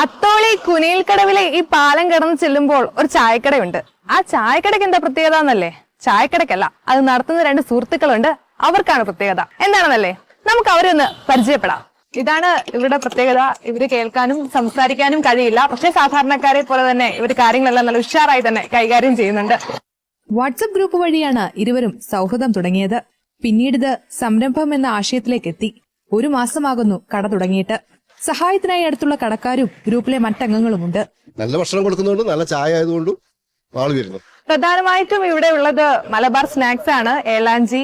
അത്തോളി കുനിയിൽക്കടവിലെ ഈ പാലം കടന്ന് ചെല്ലുമ്പോൾ ഒരു ചായക്കടയുണ്ട്. ആ ചായക്കടയ്ക്ക് എന്താ പ്രത്യേകത എന്നല്ലേ? ചായക്കടയ്ക്കല്ല, അത് നടത്തുന്ന രണ്ട് സുഹൃത്തുക്കളുണ്ട്, അവർക്കാണ് പ്രത്യേകത. എന്താണെന്നല്ലേ, നമുക്ക് അവരെ ഒന്ന് പരിചയപ്പെടാം. ഇതാണ് ഇവരുടെ പ്രത്യേകത. ഇവര് കേൾക്കാനും സംസാരിക്കാനും കഴിയില്ല, പക്ഷെ സാധാരണക്കാരെ പോലെ തന്നെ ഇവർ കാര്യങ്ങളെല്ലാം നല്ല ഉഷാറായി തന്നെ കൈകാര്യം ചെയ്യുന്നുണ്ട്. വാട്സപ്പ് ഗ്രൂപ്പ് വഴിയാണ് ഇരുവരും സൗഹൃദം തുടങ്ങിയത്. പിന്നീടിത് സംരംഭം എന്ന ആശയത്തിലേക്ക് എത്തി. 1 മാസമാകുന്നു കട തുടങ്ങിയിട്ട്. സഹായത്തിനായി അടുത്തുള്ള കടക്കാരും ഗ്രൂപ്പിലെ മറ്റംഗങ്ങളുമുണ്ട്. നല്ല ഭക്ഷണം കൊടുക്കുന്നതുകൊണ്ട് നല്ല ചായ ആയതുകൊണ്ടും ആള് വരുന്നു. പ്രധാനമായിട്ടും ഇവിടെ ഉള്ളത് മലബാർ സ്നാക്സ് ആണ്. ഏലാഞ്ചി,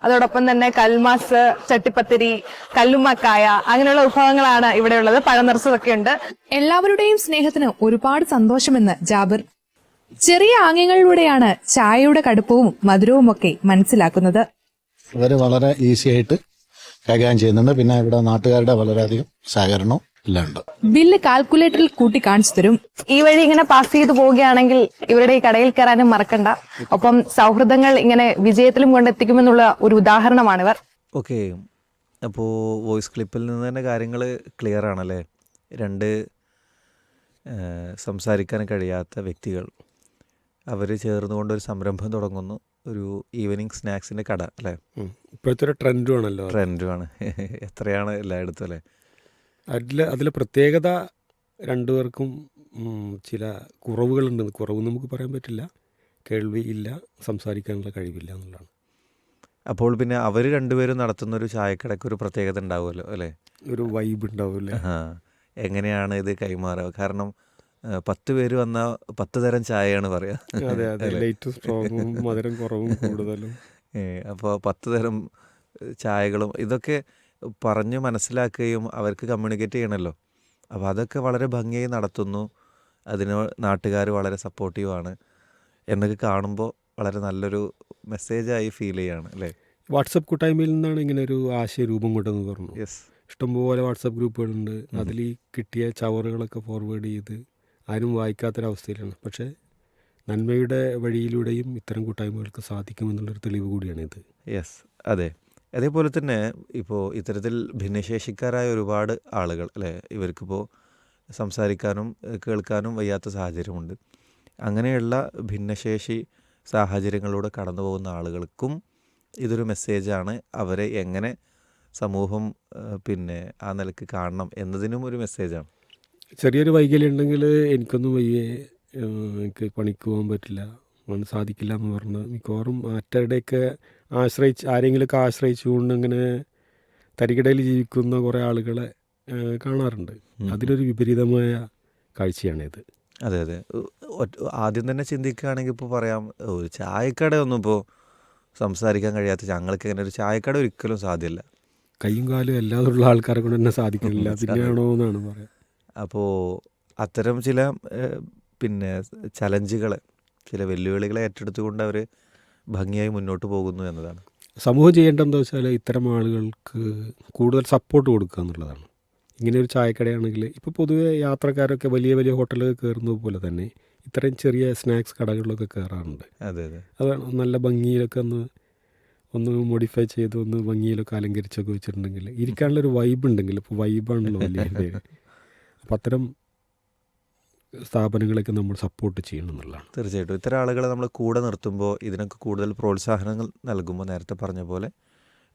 അതോടൊപ്പം തന്നെ കൽമാസ്, ചട്ടിപ്പത്തിരി, കല്ലുമ്മക്കായ, അങ്ങനെയുള്ള വിഭവങ്ങളാണ് ഇവിടെ ഉള്ളത്. പഴം നിറച്ചതൊക്കെ ഉണ്ട്. എല്ലാവരുടെയും സ്നേഹത്തിന് ഒരുപാട് സന്തോഷമെന്ന് ജാബിർ. ചെറിയ ആംഗ്യങ്ങളിലൂടെയാണ് ചായയുടെ കടുപ്പവും മധുരവും ഒക്കെ മനസ്സിലാക്കുന്നത്. അവര് വളരെ ഈസി ആയിട്ട് കൈകാര്യം ചെയ്യുന്നുണ്ട്. പിന്നെ ഇവിടെ നാട്ടുകാരുടെ വളരെയധികം സഹകരണവും എല്ലാം ഉണ്ട്. ബില്ല് കാൽക്കുലേറ്ററിൽ കൂട്ടി കാണിച്ചു തരും. ഈ വഴി ഇങ്ങനെ പാസ് ചെയ്ത് പോവുകയാണെങ്കിൽ ഇവരുടെ ഈ കടയിൽ കയറാനും മറക്കണ്ട. ഒപ്പം സൗഹൃദങ്ങൾ ഇങ്ങനെ വിജയത്തിലും കൊണ്ടെത്തിക്കുമെന്നുള്ള ഒരു ഉദാഹരണമാണിവർ. ഓക്കെ, അപ്പോൾ വോയിസ് ക്ലിപ്പിൽ നിന്ന് തന്നെ കാര്യങ്ങൾ ക്ലിയർ ആണല്ലേ. രണ്ട് സംസാരിക്കാൻ കഴിയാത്ത വ്യക്തികൾ അവർ ചേർന്നുകൊണ്ടൊരു സംരംഭം തുടങ്ങുന്നു. ഒരു ഈവനിങ് സ്നാക്സിൻ്റെ കട അല്ലേ. ഇപ്പോഴത്തെ ഒരു ട്രെൻഡുമാണല്ലോ. ട്രെൻഡുമാണ്. എത്രയാണ് എല്ലായിടത്തും അല്ലേ. അതിലെ പ്രത്യേകത രണ്ടുപേർക്കും ചില കുറവുകളുണ്ട്. കുറവ് നമുക്ക് പറയാൻ പറ്റില്ല. കേൾവി ഇല്ല, സംസാരിക്കാനുള്ള കഴിവില്ല എന്നുള്ളതാണ്. അപ്പോൾ പിന്നെ അവർ രണ്ടുപേരും നടത്തുന്നൊരു ചായക്കടയ്ക്ക് ഒരു പ്രത്യേകത ഉണ്ടാവുമല്ലോ അല്ലേ. ഒരു വൈബ് ഉണ്ടാവില്ലേ. എങ്ങനെയാണ് ഇത് കൈമാറുക? കാരണം 10 പേര് വന്നാൽ 10 തരം ചായയാണ് പറയുക. അതെ അതെ, ലൈറ്റ് സ്ട്രോങ്ങും മധുരം കുറവും കൂടുതലും. അപ്പോൾ 10 തരം ചായകളും ഇതൊക്കെ പറഞ്ഞ് മനസ്സിലാക്കുകയും അവർക്ക് കമ്മ്യൂണിക്കേറ്റ് ചെയ്യണമല്ലോ. അപ്പോൾ അതൊക്കെ വളരെ ഭംഗിയായി നടത്തുന്നു. അതിന് നാട്ടുകാർ വളരെ സപ്പോർട്ടീവാണ് എന്നൊക്കെ കാണുമ്പോൾ വളരെ നല്ലൊരു മെസ്സേജായി ഫീൽ ചെയ്യാണ് അല്ലേ. വാട്സപ്പ് കൂട്ടായ്മയിൽ നിന്നാണ് ഇങ്ങനെ ഒരു ആശയ രൂപം കൊണ്ടെന്ന് പറഞ്ഞു. യെസ്, ഇഷ്ടംപോലെ വാട്സപ്പ് ഗ്രൂപ്പുകളുണ്ട്. അതിൽ ഈ കിട്ടിയ ചവറുകളൊക്കെ ഫോർവേഡ് ചെയ്ത് ആരും വായിക്കാത്തൊരവസ്ഥയിലാണ്. പക്ഷേ നന്മയുടെ വഴിയിലൂടെയും ഇത്തരം കൂട്ടായ്മകൾക്ക് സാധിക്കുമെന്നുള്ളൊരു തെളിവ് കൂടിയാണിത്. യെസ്, അതെ. അതേപോലെ തന്നെ ഇപ്പോൾ ഇത്തരത്തിൽ ഭിന്നശേഷിക്കാരായ ഒരുപാട് ആളുകൾ അല്ലേ, ഇവർക്കിപ്പോൾ സംസാരിക്കാനും കേൾക്കാനും വയ്യാത്ത സാഹചര്യമുണ്ട്. അങ്ങനെയുള്ള ഭിന്നശേഷി സാഹചര്യങ്ങളിലൂടെ കടന്നു പോകുന്ന ആളുകൾക്കും ഇതൊരു മെസ്സേജാണ്. അവരെ എങ്ങനെ സമൂഹം പിന്നെ ആ നിലക്ക് കാണണം എന്നതിനും ഒരു മെസ്സേജാണ്. ചെറിയൊരു വൈകല്യം ഉണ്ടെങ്കിൽ എനിക്കൊന്നും വയ്യേ, എനിക്ക് പണിക്ക് പോകാൻ പറ്റില്ല, സാധിക്കില്ല എന്ന് പറഞ്ഞ് മിക്കവാറും മറ്റരുടെയൊക്കെ ആരെങ്കിലുമൊക്കെ ആശ്രയിച്ചുകൊണ്ട് അങ്ങനെ തരികിടയിൽ ജീവിക്കുന്ന കുറേ ആളുകളെ കാണാറുണ്ട്. അതിലൊരു വിപരീതമായ കാഴ്ചയാണിത്. അതെ അതെ. ആദ്യം തന്നെ ചിന്തിക്കുകയാണെങ്കിൽ ഇപ്പോൾ പറയാം, ഒരു ചായക്കടയൊന്നും ഇപ്പോൾ സംസാരിക്കാൻ കഴിയാത്ത ഞങ്ങൾക്ക് അങ്ങനെ ഒരു ചായക്കട ഒരിക്കലും സാധ്യമല്ല. കൈയും കാലും എല്ലാതുള്ള ആൾക്കാരെ കൊണ്ട് തന്നെ സാധിക്കില്ല, പിന്നെയാണോ എന്നാണ് പറയാം. അപ്പോൾ അത്തരം ചില പിന്നെ ചലഞ്ചുകളെ, ചില വെല്ലുവിളികളെ ഏറ്റെടുത്തുകൊണ്ട് അവർ ഭംഗിയായി മുന്നോട്ട് പോകുന്നു എന്നതാണ്. സമൂഹം ചെയ്യേണ്ടതെന്ന് വെച്ചാൽ ഇത്തരം ആളുകൾക്ക് കൂടുതൽ സപ്പോർട്ട് കൊടുക്കുക എന്നുള്ളതാണ്. ഇങ്ങനെ ഒരു ചായക്കടയാണെങ്കിൽ ഇപ്പോൾ പൊതുവെ യാത്രക്കാരൊക്കെ വലിയ വലിയ ഹോട്ടലുകൾ കയറുന്നത് പോലെ തന്നെ ഇത്തരം ചെറിയ സ്നാക്സ് കടകളിലൊക്കെ കയറാറുണ്ട്. അതെ അതെ. അതാണ് നല്ല ഭംഗിയിലൊക്കെ ഒന്ന് മോഡിഫൈ ചെയ്ത് ഒന്ന് ഭംഗിയിലൊക്കെ അലങ്കരിച്ചൊക്കെ വെച്ചിട്ടുണ്ടെങ്കിൽ ഇരിക്കാനുള്ളൊരു വൈബ് ഉണ്ടെങ്കിൽ, ഇപ്പോൾ വൈബാണല്ലോ വലിയ പേര്. അപ്പം അത്തരം സ്ഥാപനങ്ങളൊക്കെ നമ്മൾ സപ്പോർട്ട് ചെയ്യണം എന്നുള്ളതാണ്. തീർച്ചയായിട്ടും ഇത്തരം ആളുകളെ നമ്മൾ കൂടെ നിർത്തുമ്പോൾ, ഇതിനൊക്കെ കൂടുതൽ പ്രോത്സാഹനങ്ങൾ നൽകുമ്പോൾ, നേരത്തെ പറഞ്ഞ പോലെ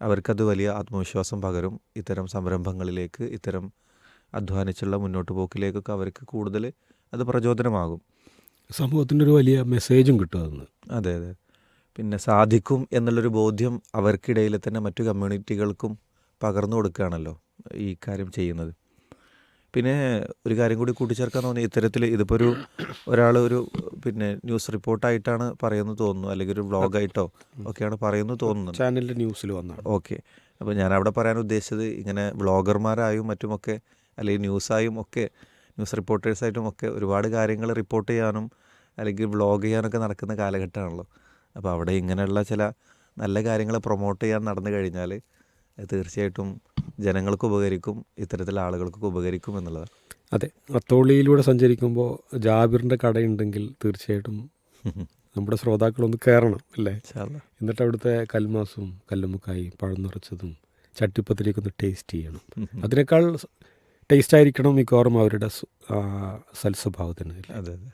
അവർക്കത് വലിയ ആത്മവിശ്വാസം പകരും. ഇത്തരം സംരംഭങ്ങളിലേക്ക്, ഇത്തരം അധ്വാനിച്ചുള്ള മുന്നോട്ട് പോക്കിലേക്കൊക്കെ അവർക്ക് കൂടുതൽ അത് പ്രചോദനമാകും. സമൂഹത്തിൻ്റെ ഒരു വലിയ മെസ്സേജും കിട്ടും അതെന്ന്. അതെ അതെ. പിന്നെ സാധിക്കും എന്നുള്ളൊരു ബോധ്യം അവർക്കിടയിൽ തന്നെ മറ്റു കമ്മ്യൂണിറ്റികൾക്കും പകർന്നു കൊടുക്കുകയാണല്ലോ ഈ കാര്യം ചെയ്യുന്നത്. പിന്നെ ഒരു കാര്യം കൂടി കൂട്ടിച്ചേർക്കാൻ തോന്നി. ഇത്തരത്തിൽ ഇതിപ്പോൾ ഒരാൾ ഒരു പിന്നെ ന്യൂസ് റിപ്പോർട്ടായിട്ടാണ് പറയുന്നത് തോന്നുന്നു, അല്ലെങ്കിൽ ഒരു വ്ളോഗായിട്ടോ ഒക്കെയാണ് പറയുന്നത് തോന്നുന്നത്. ചാനലിൻ്റെ ന്യൂസിൽ വന്നാണ്. ഓക്കെ, അപ്പോൾ ഞാനവിടെ പറയാൻ ഉദ്ദേശിച്ചത് ഇങ്ങനെ വ്ളോഗർമാരായും മറ്റുമൊക്കെ, അല്ലെങ്കിൽ ന്യൂസായും ഒക്കെ, ന്യൂസ് റിപ്പോർട്ടേഴ്സായിട്ടും ഒക്കെ ഒരുപാട് കാര്യങ്ങൾ റിപ്പോർട്ട് ചെയ്യാനും അല്ലെങ്കിൽ വ്ളോഗ് ചെയ്യാനൊക്കെ നടക്കുന്ന കാലഘട്ടമാണല്ലോ. അപ്പോൾ അവിടെ ഇങ്ങനെയുള്ള ചില നല്ല കാര്യങ്ങൾ പ്രൊമോട്ട് ചെയ്യാൻ നടന്നു കഴിഞ്ഞാൽ തീർച്ചയായിട്ടും ജനങ്ങൾക്ക് ഉപകരിക്കും, ഇത്തരത്തിലുള്ള ആളുകൾക്കൊക്കെ ഉപകരിക്കും എന്നുള്ളതാണ്. അതെ, അത്തോളിയിലൂടെ സഞ്ചരിക്കുമ്പോൾ ജാബിറിൻ്റെ കടയുണ്ടെങ്കിൽ തീർച്ചയായിട്ടും നമ്മുടെ ശ്രോതാക്കളൊന്ന് കയറണം അല്ലേ. എന്നിട്ട് അവിടുത്തെ കൽമാസും കല്ലുമ്മക്കായും പഴം നിറച്ചതും ചട്ടിപ്പത്തിരിയൊക്കെ ഒന്ന് ടേസ്റ്റ് ചെയ്യണം. അതിനേക്കാൾ ടേസ്റ്റ് ആയിരിക്കണം മിക്കവാറും അവരുടെ സൽസ്വഭാവത്തിന്. അതെ അതെ